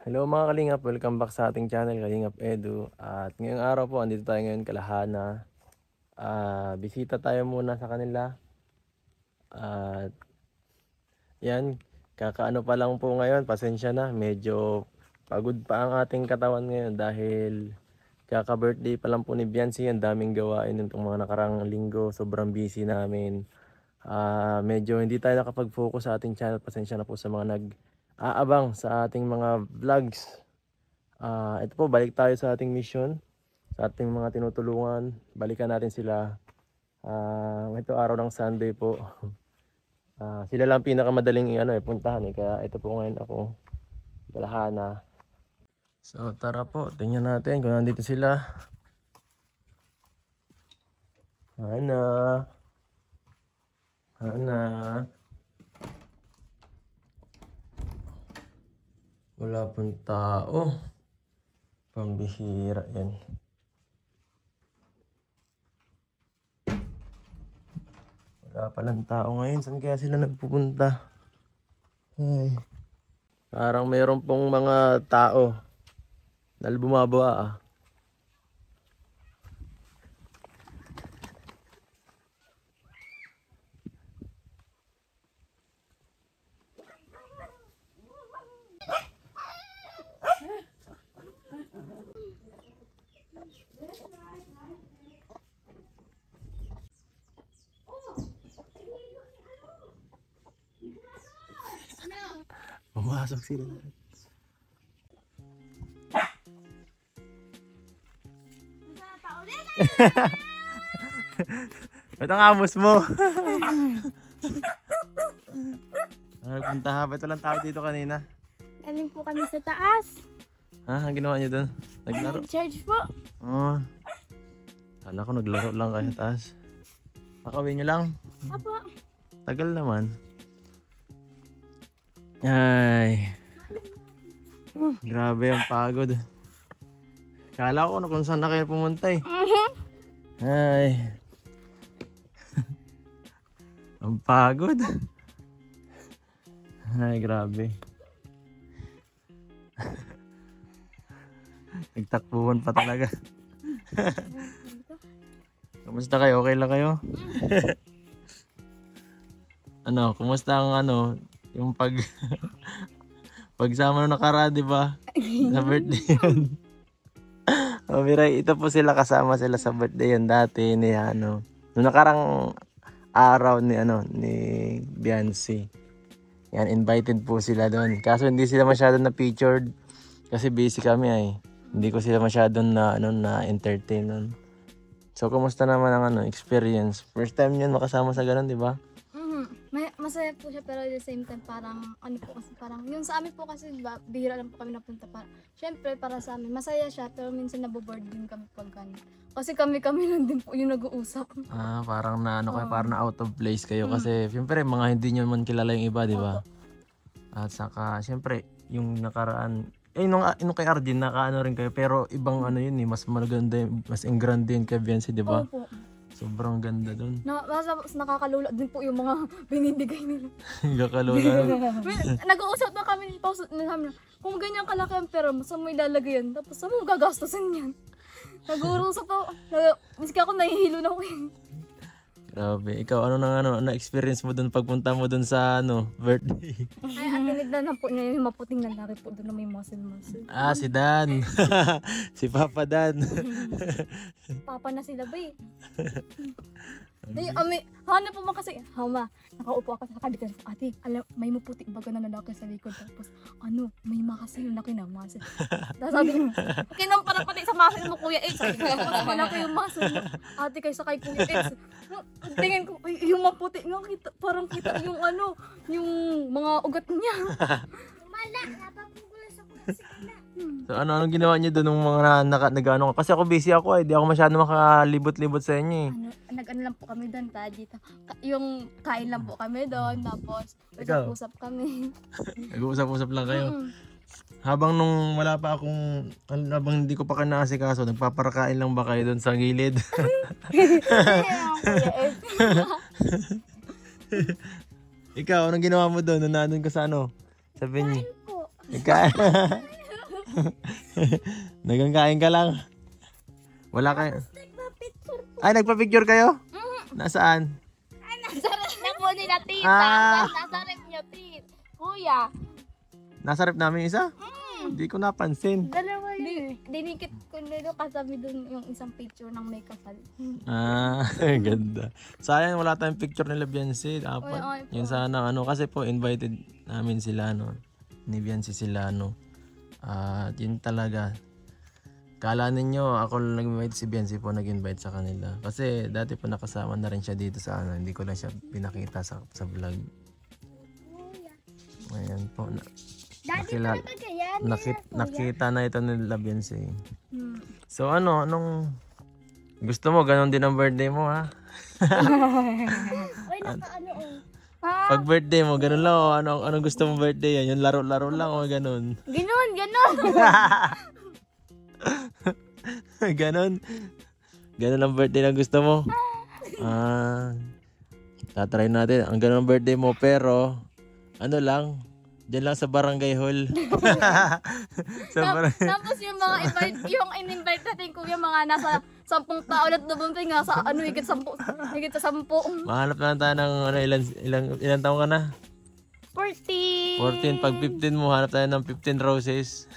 Hello mga Kalingap, welcome back sa ating channel, Kalingap Edu. At ngayong araw po, andito tayo ngayon Kalahana. Bisita tayo muna sa kanila. At yan, kakaano pa lang po ngayon, pasensya na. Medyo pagod pa ang ating katawan ngayon dahil kaka-birthday pa lang po ni Biancy. Ang daming gawain nitong mga nakarang linggo, sobrang busy namin. Medyo hindi tayo nakapag-focus sa ating channel, pasensya na po sa mga nag-aabang sa ating mga vlogs. Ito po, balik tayo sa ating mission, sa ating mga tinutulungan. Balikan natin sila. Ito araw ng Sunday po. Sila lang pinakamadaling puntahan kaya ito po ngayon ako, Kalahana. So tara po, tingnan natin kung nandito sila. Hana. Hana. Wala pong tao. Pambihira yan. Wala palang tao ngayon. Saan kaya sila nagpupunta? Ay. Parang mayroon pong mga tao na bumaba . Pumasok sila. Ito ang amos mo. Nagpunta ha? Ba't walang tao dito kanina? Galing po kami sa taas. Ang ginawa niyo doon? Naglaro? Charge po. Kala ko naglaro lang kayo sa taas. Pakawin nyo lang. Apo. Tagal naman. Ay. Grabe ang pagod. Kala ko na kung saan na kayo pumunta eh. Ay. Ang pagod. Ay, grabe. Nagtakbuhan pa talaga. Kumusta kayo? Okay lang kayo? Kumusta ang yung pagsama nung nakaraan, di ba? Sa birthday yun. Miray, ito po sila, kasama sila sa birthday yun dati ni nung nakarang araw ni Biancy. Yan, invited po sila doon. Kaso hindi sila masyadong na-featured kasi busy kami ay. Hindi ko sila masyadong na entertain nun. So, kumusta naman ang experience? First time yun makasama sa ganun, di ba? Masaya po siya pero at the same time parang parang yung sa amin po kasi bihira lang po kami napunta para. Syempre para sa amin masaya siya pero minsan naboboard din kami pag ganun. Kasi kami lang din po yung nag-uusap. Parang kayo, parang na out of place kayo kasi syempre mga hindi nyo man kilala yung iba, di ba? At saka syempre yung nakaraan nung kay Arjun rin kayo pero ibang yun mas maganda, mas engrande yun kay Biancy, di ba? Opo. Sobrang ganda dun. Nakakalula din po yung mga binibigay nila. Nakakalula. Nag-uusap na kami ni Pauso na kung ganyan kalaki ang pera mo, saan mo ilalagay yan? Tapos saan mo gagastusin yan? Nag-uusap po. Miski ako nahihilo na ako yun. Grabe. Ikaw, na-experience mo dun pagpunta mo dun sa birthday? Ay, ang tinignan na po niya yung maputing lalaki po doon na may muscle. Si Dan. Si Papa Dan. Papa na sila ba eh. Hanap po man kasi, nakaupo ako sa kalikan. Ate, alam, may maputi baga na lalaki sa likod. Tapos, may makasil na kinamasel. Tapos sabi ko, kinampara pati sa muscle mo, Kuya X. Mas malaki yung muscle mo. Ate, kayo sa kay Kuya X. Tingin ko, yung maputi nga, parang kita yung yung mga ugat niya. Mala, napapugulo sa kulasina. So anong ginawa niyo doon ng mga nag-ano? Kasi ako busy ako di ako masyado makalibot-libot sa inyo eh. Nag-ano lang po kami doon dito. Yung kain lang po kami doon, tapos usap kami. Nag-uusap-usap lang kayo. Habang nung wala pa akong, habang hindi ko pa kanaasikaso, nagpaparakain lang ba kayo doon sa gilid? Ikaw, anong ginawa mo doon? Nung nandun ka sa Sa venue? Kain po. Ikaw. Nagangkain ka lang. Wala kayo. Ay, nagpa-picture kayo? Nasaan? Nasarap na po nila, tita. Ah. Nasarap niyo, tita. Kuya. Nasa rep namin isa? Hindi ko napansin. Dalawa yun. Dinikit ko nito kasabi dun yung isang picture ng may kasal. Ah, ganda. Sayang wala tayong picture nila Beyonce. Dapat. Oy, po. Yun sana ano kasi po invited namin sila no. Ni Beyonce sila no. At yun talaga. Kala ninyo ako lang nag-invite, si Beyonce po nag-invite sa kanila. Kasi dati po nakasama na rin siya dito sa ano. Hindi ko lang siya pinakita sa vlog. Ayan po. Nakita na ito nila Beyonce. So anong gusto mo? Ganon din ang birthday mo ha? Uy, naka-ano oh. Pag birthday mo, ganun lang o. Anong gusto mong birthday yan? Yung laro-laro lang o ganun? Ganon. Ganon? Ganon ang birthday na gusto mo? Tatry natin. Ang ganon ang birthday mo pero ano lang, diyan lang sa barangay hall. Tapos yung mga yung in-invite natin kuya, mga nasa 10 tao at dumunting nga sa ano, higit sa 10. Mahanap na lang tayo ng ano, ilan taong ka na? 14. 14. Pag 15 mo, hanap tayo ng 15 roses.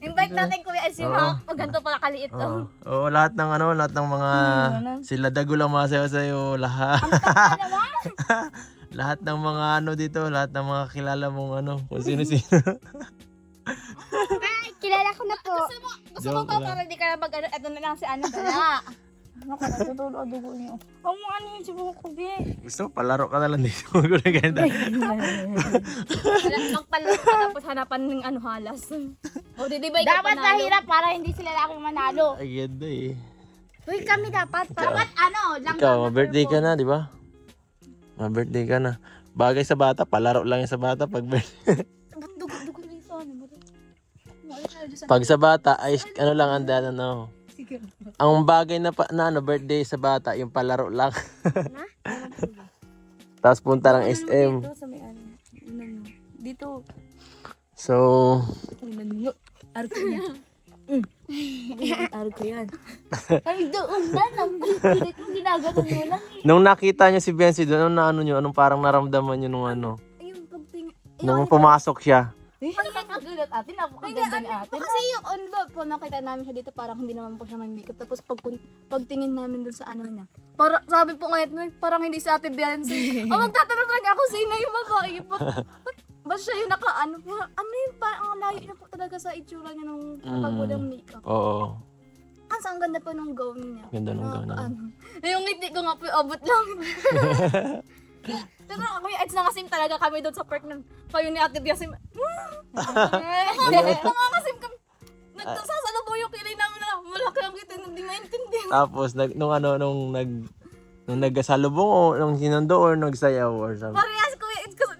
Invite natin kuya is yung mga ganito pala kaliit to. Oo, lahat ng mga sila Dago lang masayaw sa'yo, lahat. Lahat ng mga ano dito, lahat ng mga kilala mong ano, kung sino-sino. Ay, kilala ko na po. Gusto mo ba para di ka na mag ano, eto na lang si ano dala. Ano ka natutulo dugo niyo. Ang mga ano yung sibo ko be. Gusto mo, palaro ka na lang dito. Magulo ganda. Magpalaro ka tapos hanapan ng ano halas. O di ba ikaw Dapat mahirap para hindi sila laki manalo. Ay, ganda eh. Uy, kami dapat. Dapat ano, lang. Ikaw, ma-birthday ka na, di ba? Ma-birthday ka na. Bagay sa bata, palaro lang yung sa bata pag birthday. Dugo dito ano. Pag sa bata, ay ano lang ang daan ano. Ang bagay na ano, birthday sa bata, yung palaro lang. Tapos punta lang SM. Dito sa may ano. Dito. So, Arko yan. Arko yan. Ay, doon na lang. Hindi ko ginagano mo lang eh. nung nakita niyo si Beyonce doon, anong parang naramdaman niyo nung ano? Ayun, pagtingin. Nung pumasok siya. Ano nakagalat atin? Napakaganda ni ate. Kasi yung on ba, po nakita namin siya dito, parang hindi naman po siya may makeup. Tapos pagtingin namin dun sa ano niya. Para, sabi po ngayon, parang hindi sa ate Beyonce. Magtatanong talaga ako, sino yung babae? Ba't siya yung naka-ano? Ano yun? Parang ang layo na po talaga sa itsura niya nung pag-walang makeup. Oo. Ang ganda po nung gown niya. Ganda nung gown niya. Yung ngiti ko nga po, abot lang. Pero ako yung edge nangasim talaga kami doon sa park ng kayo ni Ate Biasim. Nangangasim kami. Nagsasalabo yung kilay namin na malaki ang kita, hindi maintindihan. Tapos nung nagkasalubong o nung sinundo or nagsayaw or something. Parehas ko yung edge kasi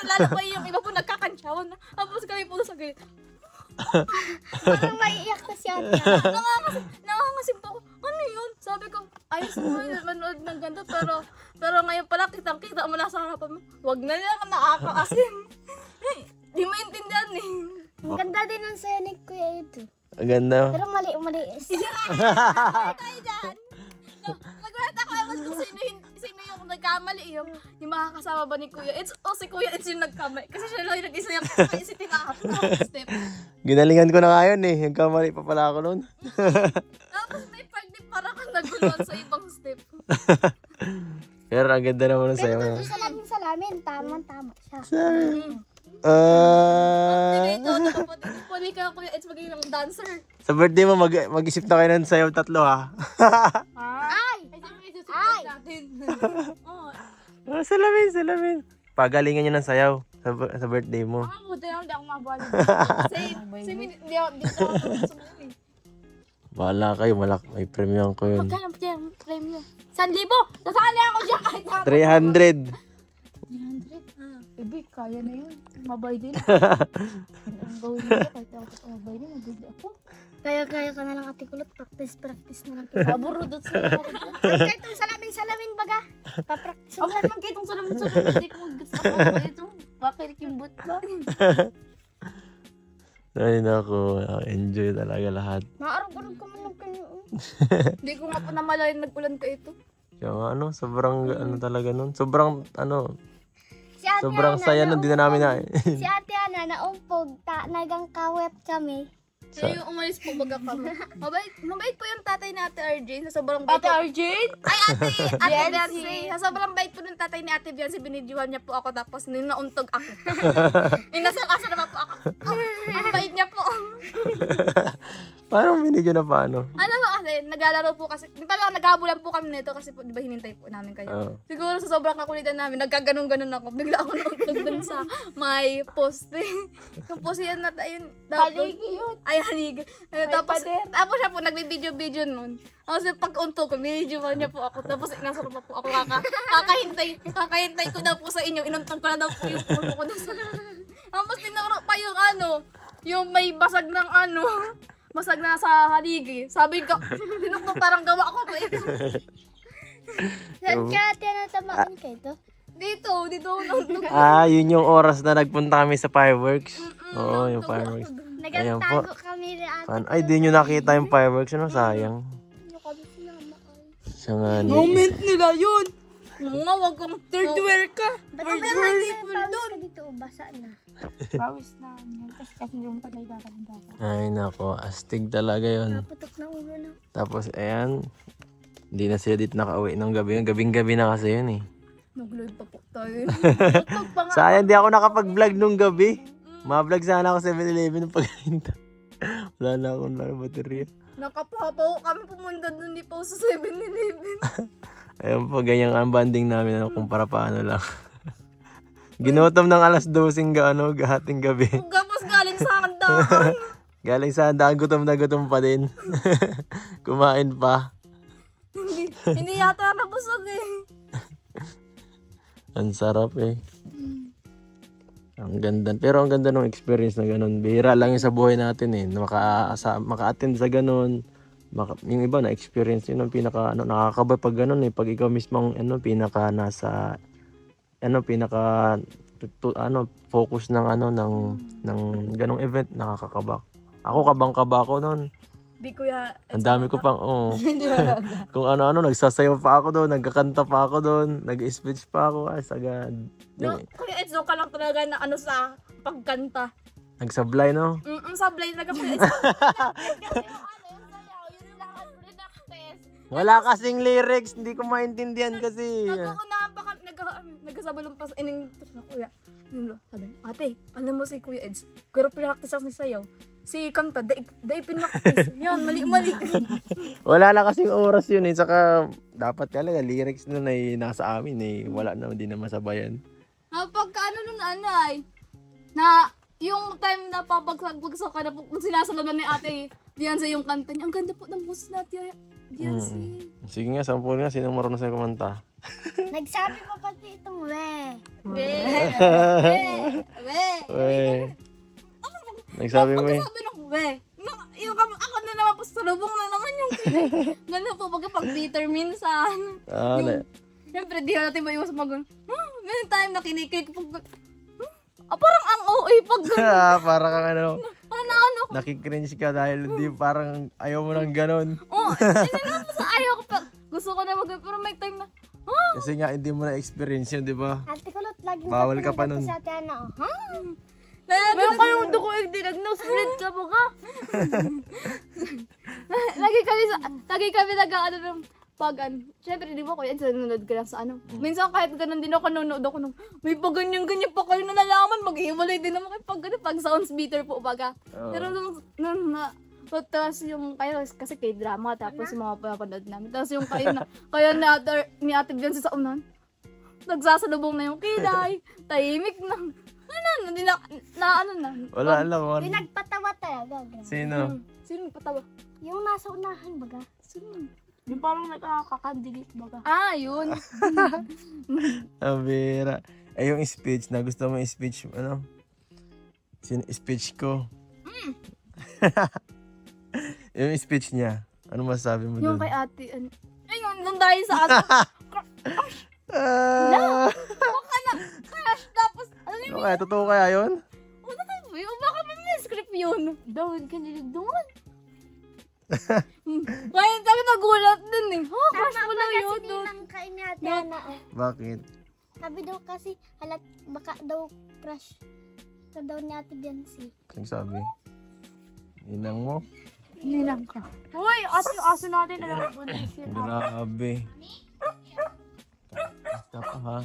lalo pa yung iba po nagkakansyawan na. Tapos kami po sa gate. Parang maiiyak na siya. Nangangasim po ako. Ano yun? Sabi ko, ayos mo yun, manood ng ganda. Pero ngayon pala, kitang-kita mo na sa harapan mo. Huwag na lang nakakaasim. Di maintindihan eh. Ang ganda din ang sayo ni Kuya ito. Ang ganda. Pero mali. Tayo dyan. Nagulat ako kung sino yung nagkamali. Yung makakasama ba ni Kuya? Si Kuya It's yung nagkamali. Kasi siya lang yung nag-isa yung isitin ako. Step. Ginalingan ko na ngayon eh. Yung kamali pa pala ako noon. Tapos may pag-dip para kang nagulon sa ibang step. Pero ang ganda naman ng sayo. Pero salamin. Tama siya. Pwede ka Kuya It's magiging ng dancer. Sa birthday mo, mag-isip na kayo ng sayo tatlo ha. Ay! Salamin. Pagalingan nyo ng sayaw sa birthday mo. Buti lang, hindi ako mabalik. Hindi ako sumunod. Bahala kayo, may premium ko yun. Magkano pa yung premium? 1,000! Sasali ako dyan kahit 300. 300? Ibi, kaya na yun. Mabay din. Ang gawin nila, kahit ako mabay din, mabili ako. Kaya ka na lang Ate Kulot. Practice na lang. Paburo doon sa Kahit itong salamin baga. Papractice Ang man kitong salamin, hindi ko mag-gusto ako. Ito, bakit yung boot ba? Ay, naku. Enjoy talaga lahat. Naarap-arap ka man ng kanyang. Hindi ko nga po namalayan nag-ulan ka ito. Kaya nga, ano, sobrang, ano talaga nun. Sobrang, ano, Si Ate sobrang Ana, saya nun. Di na namin na, si Ate Ana, naumpog, nagang kawet kami. Kaya yung umalis po baga kami. Mabait po yung tatay ni Ate Arjane. Sa sobrang bait. Ate Arjane? Ay, Ate Biancy. Sa sobrang bait po ng tatay ni Ate Biancy, binidyohan niya po ako tapos ninauntog ako. Inasal-asal naman po ako. Ang bait niya po. parang binigyan na paano. Ano ba kasi, naglalaro po kasi, talaga naghabulan po kami nito kasi po, di ba hinintay po namin kayo. Oo. Siguro sa sobrang kakulitan namin, nagkaganon-ganon ako. Bigla ako nauntog dun sa may poste. Yung poste yan na tayo. Haligi yun. Ay, haligi. Tapos siya po, nagbibideo-video nun. Tapos pag-untog ko, binidyohan niya po ako. Tapos inasar pa po ako kakahintay ko daw po sa inyo. Inuntog ko na daw po yung puno ko na sa... Tapos tinuro pa yung yung may basag ng basag na sa haligi. Sabi ko, tinuktok parang gawa ko pa ito. Saan ka tinatamaan ka ito? Dito. Yun yung oras na nagpunta kami sa fireworks. Oo, yung fireworks. Ayan po. Nagtago kami ni Ate. Ay, di nyo nakita yung fireworks. Ano, sayang. Siya nga ni. Moment nila yun. Mga wag kang third wear ka. Ba't ka dito? Basa na. Pawis na. Kasi yung pagay dadalhin. Ay, nako. Astig talaga yun. Putok na ulo na. Tapos, ayan. Hindi na sila dito nakauwi ng gabi. Gabing-gabi na kasi yun eh. Nag-load pa po tayo. Sayang, di ako nakapag-vlog nung gabi. Ma-vlog sana ako 7-Eleven ng pagkainta. Wala na akong baterya. Nakapapaw kami pumunta dun di pa sa 7-Eleven. Ayun po, ganyan ang banding namin kung para paano lang. Ginutom ng alas 12 gahating gabi. Gapos galing sa handaan. Galing sa handaan, gutom na gutom pa din. Kumain pa. Hindi yata nabusog eh. Ang sarap eh. Ang ganda. Pero ang ganda ng experience na ganun. Bihira lang yung sa buhay natin eh. Maka-attend sa ganun. Yung iba na experience yun ang pinaka nakakaba pag ganun eh. Pag ikaw mismo pinaka nasa focus ng ng ganung event, nakakakaba. Ako kabang-kaba ako noon. Di kuya. Ang dami ko pang kung ano nagsasayaw pa ako doon, nagkakanta pa ako doon, nag-speech pa ako, ay sagad. No, kuya Edso ka lang talaga na sa pagkanta. Nagsablay no? Sablay talaga kuya Edso. Wala kasing lyrics, hindi ko maintindihan kasi. Nag-uunahan pa kami, nagkasabalong pa sa ining kuya. Sabi, ate, alam mo si Kuya Eds, pero pinaktis ako sayaw. Si kanta, daig pinaktis. Yan, mali-mali. Wala na kasing oras yun eh, saka dapat talaga lyrics nun ay nasa amin eh. Wala na, hindi na masabayan. Pagka nun anay, na yung time na pabagsak ka na po, sinasalaman ni ate Diancy yung kanta niya. Ang ganda po ng boses na Diancy. Sige nga, sampul nga, sinong marunong sa'yo kumanta? Nagsabi pa pati itong Nagsabi mo eh. Sabi ng yung ako na naman po, salubong na naman yung ganda po pag bitter minsan. Siyempre, di natin maiwas may time na kinikik po. Parang ang OA pag parang parang nakikringe ka dahil di parang ayaw mo nang ganon. Ayaw ko pa. Gusto ko na pero may time na. Kasi nga hindi mo na experience yun, di ba? Ate Kulot, laging Bawal ka pa nun. sa Ate Ana. Meron kayong duko diagnosed ka po ka. Lagi kami nag-ano ng syempre di ba kuya, nanonood ka lang sa Minsan kahit ganun din ako, nanonood ako ng, may pag ganyan pa kayo na nalaman, mag-iwalay din naman kayo pag sounds bitter po baga. Pero nung tapos yung kayo, kasi K-drama, tapos yung mga pinapanood namin. Tapos yung kayo ni Ate Biancy sa unan, nagsasalubong na yung kilay, tahimik na. Wala lang. Pinagpatawa talaga. Sino? Sino nagpatawa? Yung nasa unahan baga. Sino? Yung parang nakakakandilit baga. Yun. Abira. Yung speech, na gusto mo yung speech, speech ko. Yung speech niya, ano masasabi mo Yung doon? kay ate, ayun, nung dahil sa ate. Baka na, crush, tapos, Okay, totoo kaya yun? Totoo Kuya, baka may script yun. Dawid ka niligdungan. Kaya kami nagulat din eh. Ha, crush mo lang Kasi yun. ninang kain ni Ate Ana. Bakit? Sabi daw kasi, halat, baka daw crush ka daw ni Ate Biancy. Ang sabi? Ninang mo? Ninang ka. Uy, aso natin. Alam mo, Grabe. Basta pa ha.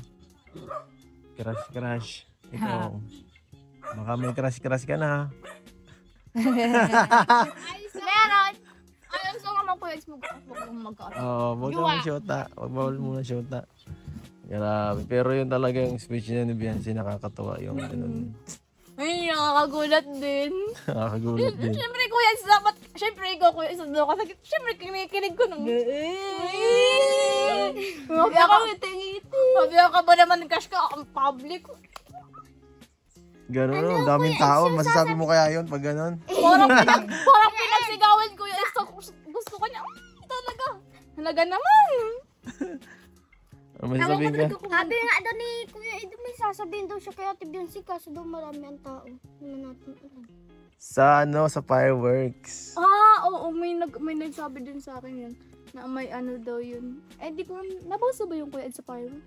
Crush. Ikaw. Baka may crush ka na ha. meron. Ayun, so naman kuya, is mag-aaral. Oo, wag naman syota. Wag bawal muna syota. Grabe. Pero yun talaga yung speech niya ni Biancy, nakakatawa yung ganun. Ay, nakakagulat din. Nakakagulat din. Siyempre kuya, dapat, siyempre ikaw kuya, isa doon ka sakit. Siyempre, kinikilig ko nung. Sabi ka ba naman crush ka, ang public. Ganun, ang daming tao. Masasabi mo kaya yun pag ganun? Parang pinagsigawan kuya, gusto ko niya. Talaga. Talaga naman. Ano masasabihin ka? Sabi nga daw ni Kuya Edo, may sasabihin daw siya kay Ate Biancy kasi daw marami ang tao. Hindi natin alam. Sa fireworks. Oo, may nagsabi din sa akin yun. Na may ano daw yun. Eh, di ko, nabasa ba yung kuya Ed sa pyro?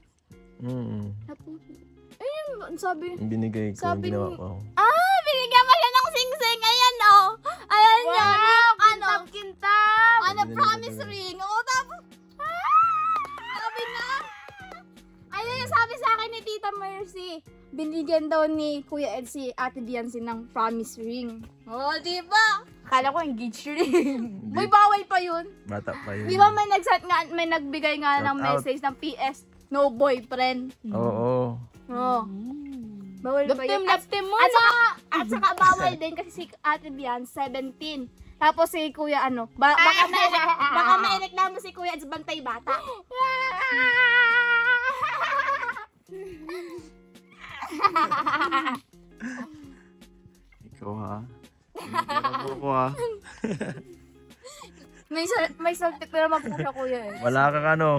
Ayun, sabi. Yung binigay ko, yung Sabi ginawa ni- ko. Binigyan mo siya ng sing-sing. Ayan, oh. Ayan yan. Kintab. Promise ring. Oo, tapos. Sabi na. Ayun yung sabi sa akin ni Tita Mercy. Binigyan daw ni Kuya Ed si Ate Biancy ng promise ring. Oh, di ba? Akala ko engaged ring. May bawal pa yun. Bata pa yun. Di ba may may nagbigay nga ng Shout out. message ng PS, no boyfriend. Oo. Oo. Bawal pa yun. At saka bawal din kasi si Ate Bian, 17. Tapos si Kuya baka may reklamo si Kuya at bantay bata. Ikaw ha. Hindi ko ha. May saltik na naman po siya Kuya eh. Wala kang ano.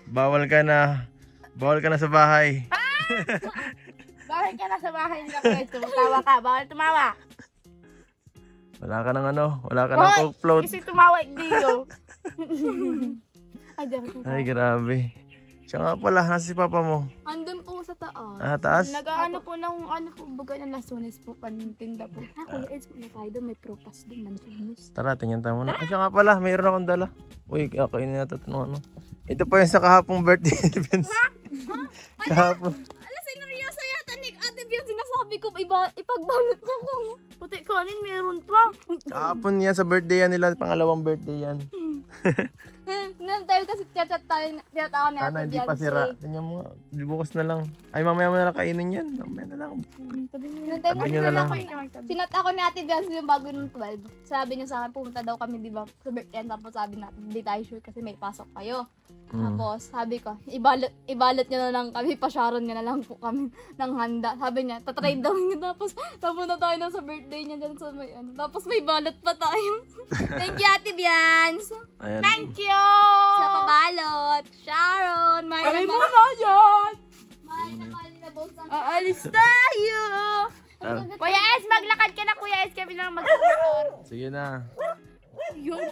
Bawal ka na. Bawal ka na sa bahay. Bawal ka na sa bahay nila Kuya, tumatawa ka. Bawal tumawa. Wala ka ng ano. Wala ka ng coke float. Kasi tumawa dito. Ay, Ay, grabe. Siya nga pala, nasa si papa mo. andun po sa taas. Taas? Nag-ano po ng baga ng lasunis po, panintinda po. Kuya Eds, may tayo doon, may propas doon, mansunis. Tara, tingnan tayo muna. Ay, siya nga pala, mayroon akong dala. Uy, kainin natin ito ano. Ito pa yung sa kahapong birthday ni Vince. Kahapon. Ala, sineryoso yata ni Ate Bian, sinasabi ko, ipagbalot mo ko. Puti kanin, meron pa. Kahapon yan sa birthday yan nila, pangalawang birthday yan. Nan tayo kasi tiyatawa ni Sana Ate hindi Bian. pa sira. Tingnan mo, bukas na lang. Ay, mamaya mo na lang kainin yan. Mamaya na lang. Sabi niyo na lang. Sinat ako ni Ate Bian yung bago nung 12. Sabi niya sa akin, pumunta daw kami, di ba, sa birthday. Tapos sabi natin, hindi tayo sure kasi may pasok kayo. Tapos sabi ko, ibalot niya na lang kami, pasyaron niya na lang po kami ng handa. Sabi niya, tatrade daw niya. Tapos na tayo na sa birthday niya dyan sa may ano. Tapos may balot pa tayo. Thank you, Ate Bians. Ayan. Thank you! Sa pabalot. Sharon, Maya mo na yan! Maya na aalis tayo! Tara. Kuya S, maglakad ka na Kuya S, kami lang mag-motor. Sige na. Yun.